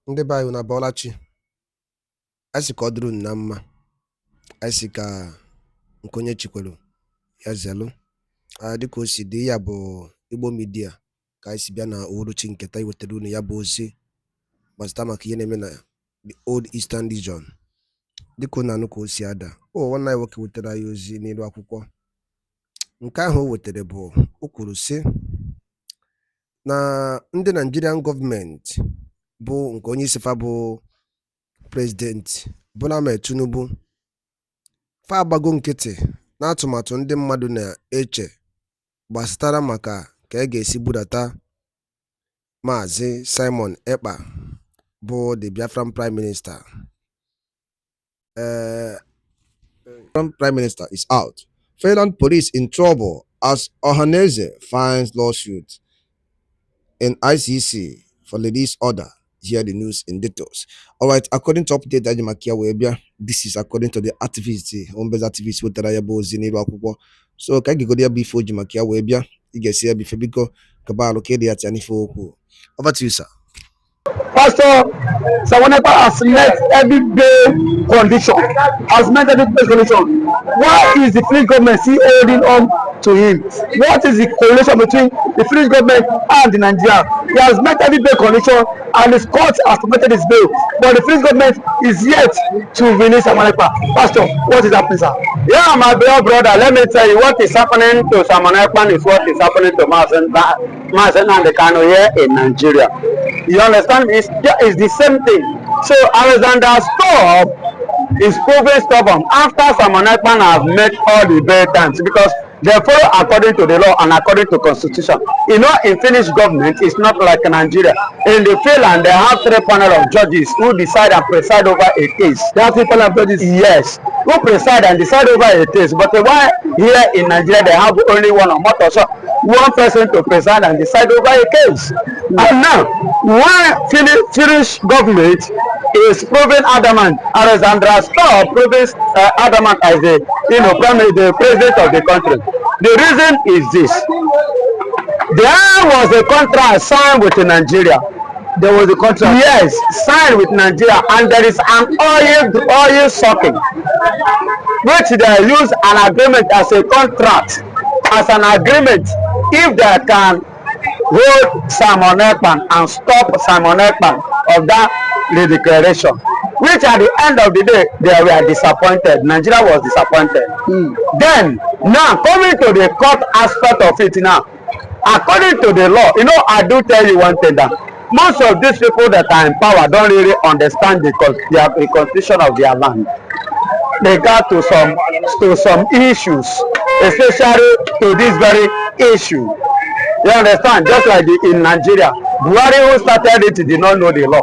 Ndị be anyị na Bọlachi, anyị sị ka ọ dịrị unu na mma, anyị sị ka nke onye chikwelu ya zelu. Dịka o si dị, ya bụ Igbo Media ka anyị si bịa na uhuruchi nketa iwetara unu ya bụ ozi gbasata maka ihe na-eme na the Old Eastern Region. Dịka unu anụ ka o si ada, nwanne anyị nwoke wetara anyị ozi n'elu akwụkwọ. Nke ahụ o wetara bụ, o kwuru sị na ndị Nigerian gọọmenti bụ nke onye isi fa bụ President Bola Ahmed Tinubu fa agbago nkịtị na atụmatụ ndị mmadụ na-eche gbasatara maka ka ga-esi budata Maazị Simon Ekpa bụ the Biafran Prime Minister. Prime Minister is out. Finland police in trouble as Orabueze finds lawsuit in ICC for release order. Hear the news in details. All right, according to update that Makia Webia, this is according to the activist, home-based activist with Tarayabo Ziniro Akubo. So, can you go there before Jimakia Webia? You get here before Biko Kabalo Kedi at Yanifo. Over to you, sir. Pastor Sawanepa has met every day condition, has met every day condition. Why is the French government still holding on to him? What is the correlation between the French government and the Nigeria? He has met every day condition and his court has permitted his bail, but the French government is yet to release Sawanepa. Pastor, what is happening, sir? Yeah, my dear brother, let me tell you what is happening to Sawanepa is what is happening to Mazen and the Kanu here in Nigeria. You understand? It's the same thing. So Alexander Stubb is proving stubborn after Sawanepa has met all the bail terms, because they follow according to the law and according to constitution. You know, in Finnish government, it's not like Nigeria. In the Finland, they have 3 panel of judges who decide and preside over a case. They have 3 panel of judges? Yes, who preside and decide over a case. But why here in Nigeria they have only one or more, so one person to preside and decide over a case? And now, why Finnish government is proving adamant, Alexander Stubb proving adamant as the the president of the country. The reason is this: there was a contract signed with Nigeria. There was a contract. Yes, signed with Nigeria, and there is an oil sucking, which they use an agreement as a contract, as an agreement. If they can hold Simon Ekpa and stop Simon Ekpa of that declaration, which at the end of the day they were disappointed. Nigeria was disappointed. Then now coming to the court aspect of it now, according to the law, you know, I do tell you one thing, that most of these people that are in power don't really understand the constitution of their land. They got to some issues, especially to this very issue. You understand? Just like in Nigeria, Buhari, who started it, did not know the law.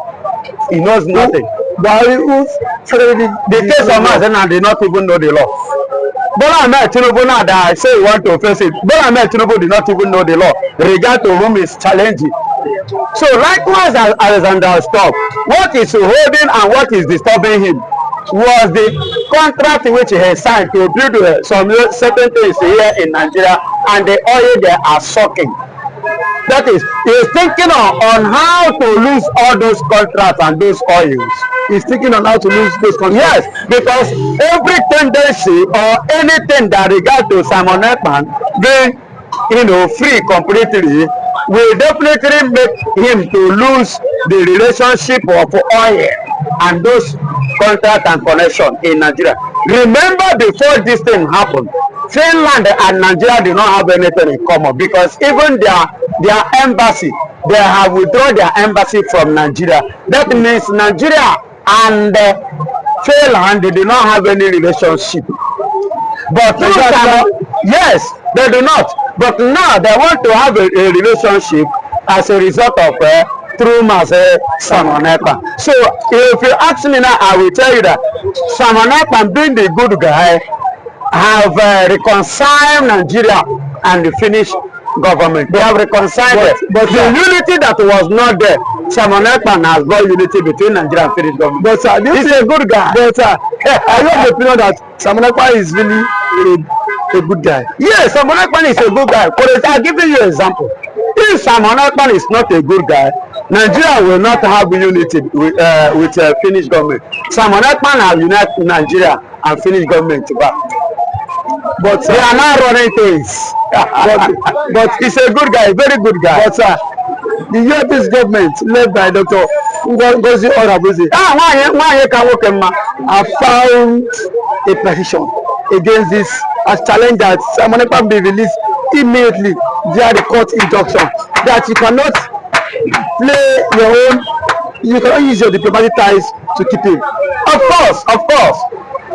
He knows nothing. Buhari, who started the case of Mazen did not even know the law. Bola Ahmed Tinubu, now that I say you want to face it, Bola Ahmed Tinubu did not even know the law, regard to whom is challenging. So likewise, Alexander Stubb, what is holding and what is disturbing him was the contract which he has signed to build some certain things here in Nigeria, and the oil they are sucking. That is, he is thinking on how to lose all those contracts and those oils. He's thinking on how to lose those contracts. Yes, because every tendency or anything that regard to Simon Ekpa being, free completely will definitely make him to lose the relationship of oil and those contract and connection in Nigeria. Remember, before this thing happened, Finland and Nigeria do not have anything in common, because even their embassy, they have withdrawn their embassy from Nigeria. That means Nigeria and Finland, they do not have any relationship. But yes, they do not. But now they want to have a relationship as a result of through Simon Ekpa. So if you ask me now, I will tell you that Simon Ekpa, being the good guy, have reconciled Nigeria and the Finnish government. They have reconciled it. But the unity that was not there, Simon Ekpa has brought unity between Nigeria and Finnish government. But he's a good guy. But I have the opinion that Simon Ekpa is really a good guy. Yes, Simon Ekpa is a good guy. For I'll give you an example. If Simon Ekpa is not a good guy, Nigeria will not have unity with Finnish government. Simon Ekpa have united Nigeria and Finnish government back. But they are now running things. but he's a good guy, very good guy. But the US government led by Dr. Orabueze have found a petition against this as challenge that Simon Ekpa be released immediately via the court injunction that you cannot play your own, you cannot use your diplomatic ties to keep him. Of course.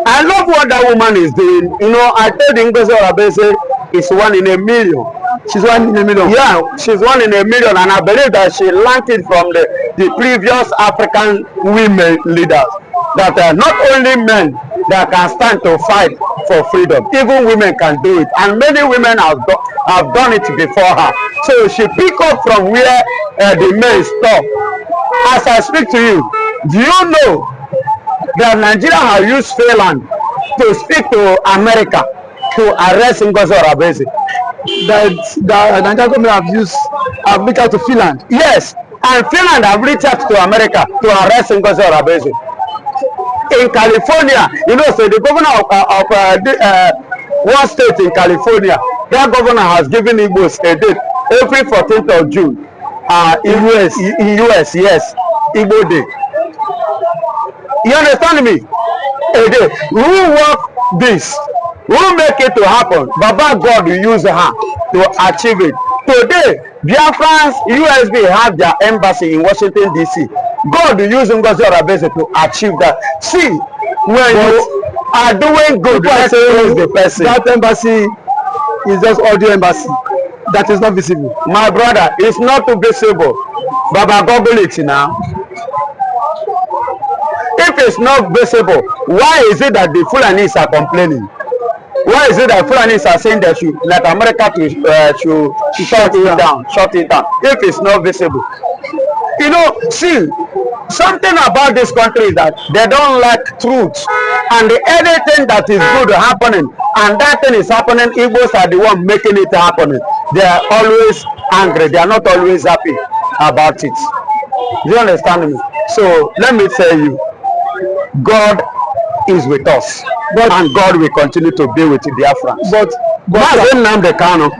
I love what that woman is doing. You know, I told Ngozi Orabueze is 1 in a million. She's 1 in a million. Yeah, she's 1 in a million, and I believe that she learned it from the previous African women leaders. That not only men that can stand to fight for freedom, even women can do it, and many women have done it before her. So she pick up from where the men stop. As I speak to you, do you know that Nigeria has used FINLAND to speak to America to arrest Ngozi Orabueze? That Nigerian government have reached out to Finland. Yes, and Finland have reached out to America to arrest Ngozi Orabueze. In California, you know, so the governor of one state in California, that governor has given Igbos a date every 14th of June. In US, yes, Igbo Day. You understand me? A day. Who work this? Who make it to happen? Baba God will use her to achieve it. Today, Biafrans, USB have their embassy in Washington DC. God will use Ngozi Orabueze to achieve that. See, when you are doing good, let's praise the person. That embassy is just audio embassy. That is not visible. My brother, it's not visible. Baba, Google it now. If it's not visible, why is it that the Fulanis are complaining? Why is it that Fulanis are saying that like America to shut it down? If it's not visible, you know, see, something about this country is that they don't like truth, and anything that is good happening, and that thing is happening, Igbos are the one making it happening. They are always angry. They are not always happy about it. Do you understand me? So let me tell you, God is with us, and God will continue to be with the Biafrans. But nnamdi kanu,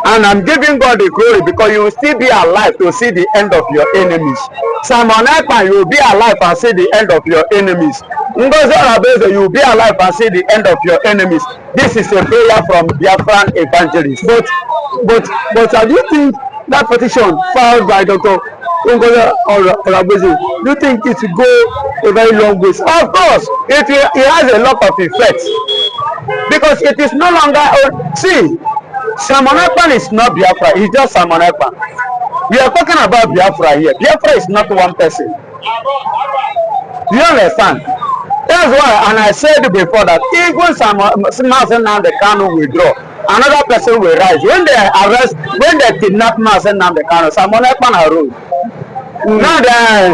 and I'm giving God the glory because you will still be alive to see the end of your enemies. Simon Ekpa, you will be alive and see the end of your enemies. Ngozi Orabueze, you will be alive and see the end of your enemies. This is a prayer from Biafran evangelists. But do you think that petition filed by Dr. Orabueze, do you think it will go a very long way? Of course, it has a lot of effects because it is no longer. See, Simon Ekpa is not Biafra; it's just Simon Ekpa. We are talking about Biafra here. Biafra is not one person. Do you understand? That's why, and I said before that even nnamdi kanu will withdraw, another person will rise. When they kidnap nnamdi kanu, Simon Ekpa arose. Now the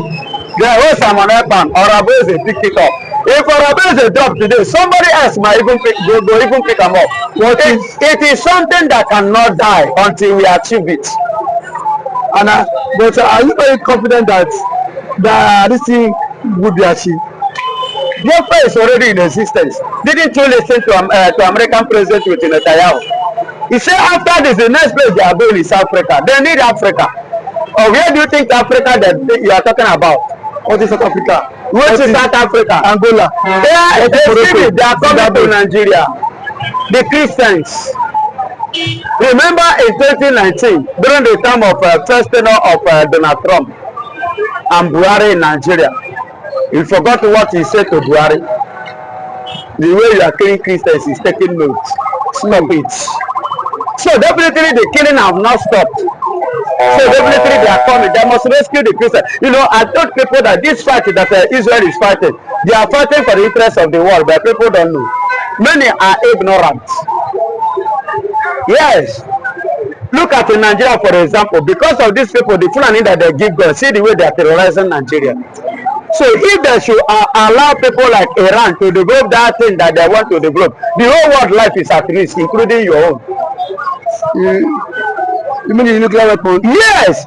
whole Simon Ekpa, Orabueze pick it up. If Orabueze drop today, somebody else might even pick them up. It is something that cannot die until we achieve it. And but are you very confident that this thing would be achieved? Biafra is already in existence. Didn't you listen to American President with Netanyahu? He said after this, the next place they are going is Africa. They need Africa. Or where do you think Africa that you are talking about? What is South Africa? What is South Africa? Angola. They are coming to Nigeria. The Christians. Remember in 2019, during the time of first tenure of Donald Trump and Buhari in Nigeria, you forgot what he said to Buhari. The way you are killing Christians is taking notes. Stop it. So definitely the killing have not stopped. So definitely they are coming. They must rescue the Christians. You know, I told people that this fight that Israel is fighting, they are fighting for the interest of the world, but people don't know. Many are ignorant. Yes. Look at in Nigeria, for example, because of these people, the Fulani that they give God, see the way they are terrorizing Nigeria. So if they should allow people like Iran to develop that thing that they want to develop, the whole world life is at risk, including your own. You mean the nuclear weapon? Yes.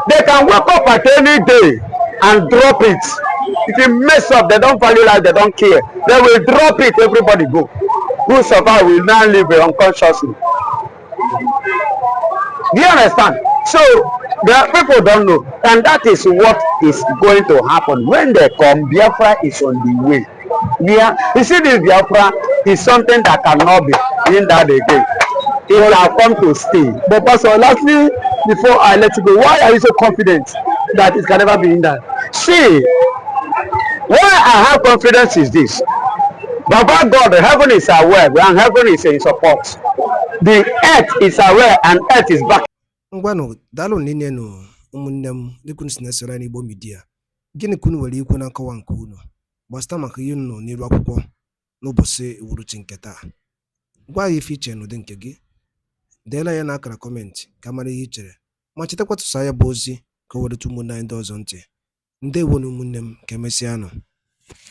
They can wake up at any day and drop it. If you mess up, they don't value life, they don't care. They will drop it, everybody go. Who survive will now live unconsciously. Do you understand? So the people don't know, and that is what is going to happen when they come. Biafra is on the way. You see, this Biafra is something that cannot be in that again. It will have come to stay. But Pastor, lastly, before I let you go, why are you so confident that it can never be in that? See, why I have confidence is this. Baba God, heaven is aware and heaven is in support. The earth is aware and earth is back. Ngwanụ daalụ nne nụ ụmụnne m dịka unu si na-esoro anyị n'Igbo Media. Gịnị ka unu nwere ikwu na nkọwa nke unu gbasara maka ihe unu nọ n'iru akwụkwọ n'ụbọchị uhuruchi nke taa? Gwa anyị ife iche n'ụdị nke gị, deela ya n'akara kọmentị ka mara ihe i chere, ma chetakwa tụsa ya bụ ozi ka o wereta ụmụnne anyị ndị ọzọ ntị. Ndewo na ụmụnne m, ka emesịanụ.